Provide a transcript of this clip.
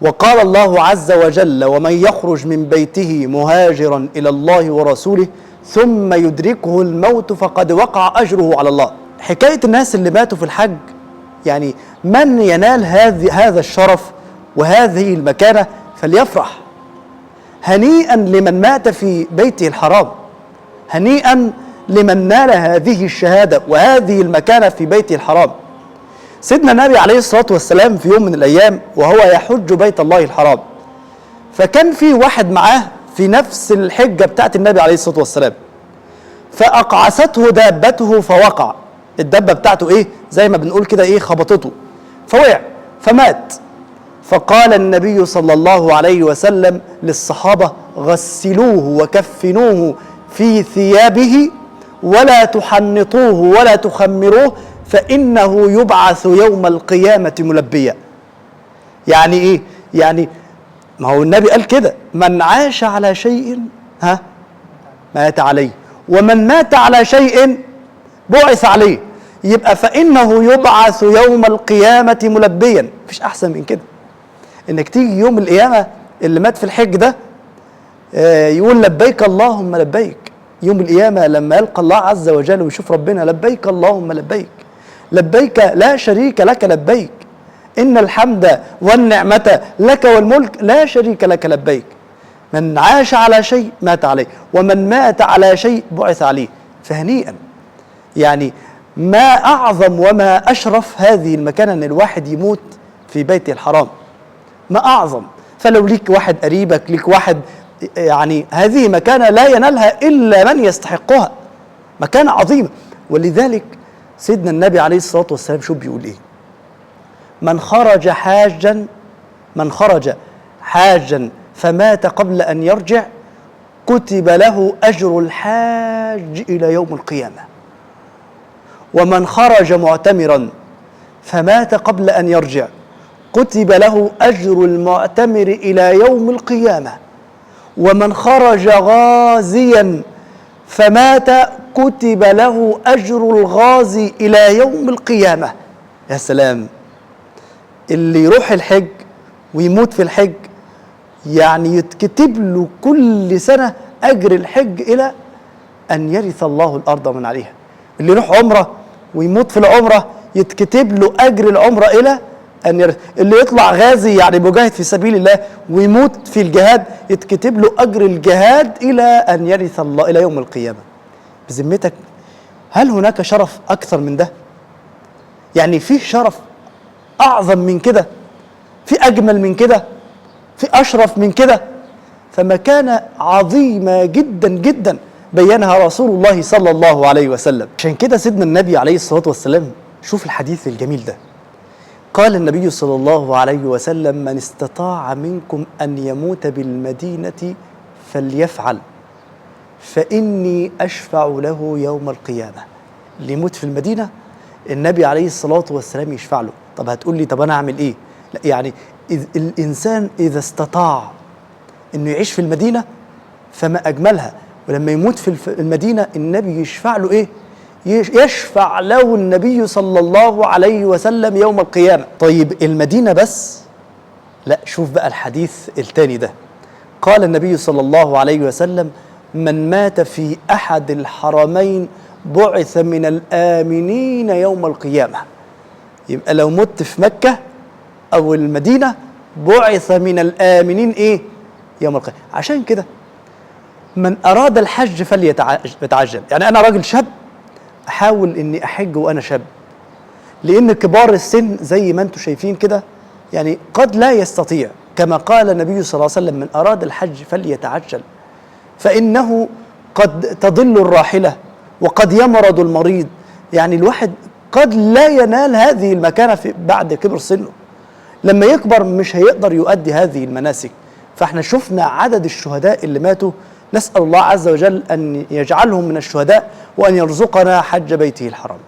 وقال الله عز وجل: ومن يخرج من بيته مهاجرا إلى الله ورسوله ثم يدركه الموت فقد وقع أجره على الله. حكاية الناس اللي ماتوا في الحج، يعني من ينال هذا الشرف وهذه المكانة فليفرح. هنيئا لمن مات في بيته الحرام، هنيئا لمن نال هذه الشهادة وهذه المكانة في بيته الحرام. سيدنا النبي عليه الصلاة والسلام في يوم من الأيام وهو يحج بيت الله الحرام، فكان في واحد معاه في نفس الحجة بتاعت النبي عليه الصلاة والسلام، فأقعسته دابته فوقع. الدابة بتاعته إيه؟ زي ما بنقول كده إيه، خبطته فوقع فمات. فقال النبي صلى الله عليه وسلم للصحابة: غسلوه وكفنوه في ثيابه ولا تحنطوه ولا تخمروه فإنه يبعث يوم القيامة ملبيا. يعني إيه؟ يعني ما هو النبي قال كده: من عاش على شيء مات عليه، ومن مات على شيء بعث عليه. يبقى فإنه يبعث يوم القيامة ملبيا. مفيش أحسن من كده إنك تيجي يوم القيامة اللي مات في الحج ده يقول: لبيك اللهم لبيك. يوم القيامة لما يلقى الله عز وجل ويشوف ربنا: لبيك اللهم لبيك، لبيك لا شريك لك لبيك، إن الحمد والنعمة لك والملك لا شريك لك لبيك. من عاش على شيء مات عليه، ومن مات على شيء بعث عليه. فهنيئا، يعني ما أعظم وما أشرف هذه المكانة أن الواحد يموت في بيت الحرام، ما أعظم. فلو ليك واحد قريبك، ليك واحد، يعني هذه مكانة لا ينالها إلا من يستحقها، مكانة عظيمة. ولذلك سيدنا النبي عليه الصلاة والسلام شو بيقول إيه؟ من خرج حاجا فمات قبل أن يرجع كتب له أجر الحاج إلى يوم القيامة، ومن خرج معتمرا فمات قبل أن يرجع كتب له أجر المعتمر إلى يوم القيامة، ومن خرج غازيا فمات كتب له أجر الغازي إلى يوم القيامة. يا سلام! اللي يروح الحج ويموت في الحج يعني يتكتب له كل سنة أجر الحج إلى أن يرث الله الأرض من عليها. اللي يروح عمرة ويموت في العمرة يتكتب له أجر العمرة إلى أن يرث. اللي يطلع غازي يعني مجاهد في سبيل الله ويموت في الجهاد يتكتب له أجر الجهاد إلى أن يرث الله إلى يوم القيامة. بذمتك هل هناك شرف أكثر من ده؟ يعني في شرف أعظم من كده؟ في أجمل من كده؟ في أشرف من كده؟ فمكانة عظيمة جدا جدا بينها رسول الله صلى الله عليه وسلم. عشان كده سيدنا النبي عليه الصلاة والسلام، شوف الحديث الجميل ده، قال النبي صلى الله عليه وسلم: من استطاع منكم أن يموت بالمدينة فليفعل فإني أشفع له يوم القيامة. اللي يموت في المدينة النبي عليه الصلاة والسلام يشفع له. طب هتقول لي: طب أنا أعمل إيه؟ لا، يعني الإنسان إذا استطاع إنه يعيش في المدينة فما أجملها. ولما يموت في المدينة النبي يشفع له إيه؟ يشفع له النبي صلى الله عليه وسلم يوم القيامة. طيب المدينة بس؟ لا، شوف بقى الحديث الثاني ده. قال النبي صلى الله عليه وسلم: من مات في أحد الحرمين بعث من الآمنين يوم القيامة. يبقى لو مت في مكة أو المدينة بعث من الآمنين إيه؟ يوم القيامة. عشان كده من أراد الحج فليتعجل. يعني أنا راجل شاب أحاول إني أحج وأنا شاب، لأن كبار السن زي ما أنتم شايفين كده يعني قد لا يستطيع. كما قال النبي صلى الله عليه وسلم: من أراد الحج فليتعجل فإنه قد تضل الراحلة وقد يمرض المريض. يعني الواحد قد لا ينال هذه المكانة بعد كبر سنه، لما يكبر مش هيقدر يؤدي هذه المناسك. فاحنا شفنا عدد الشهداء اللي ماتوا، نسأل الله عز وجل أن يجعلهم من الشهداء وأن يرزقنا حج بيته الحرام.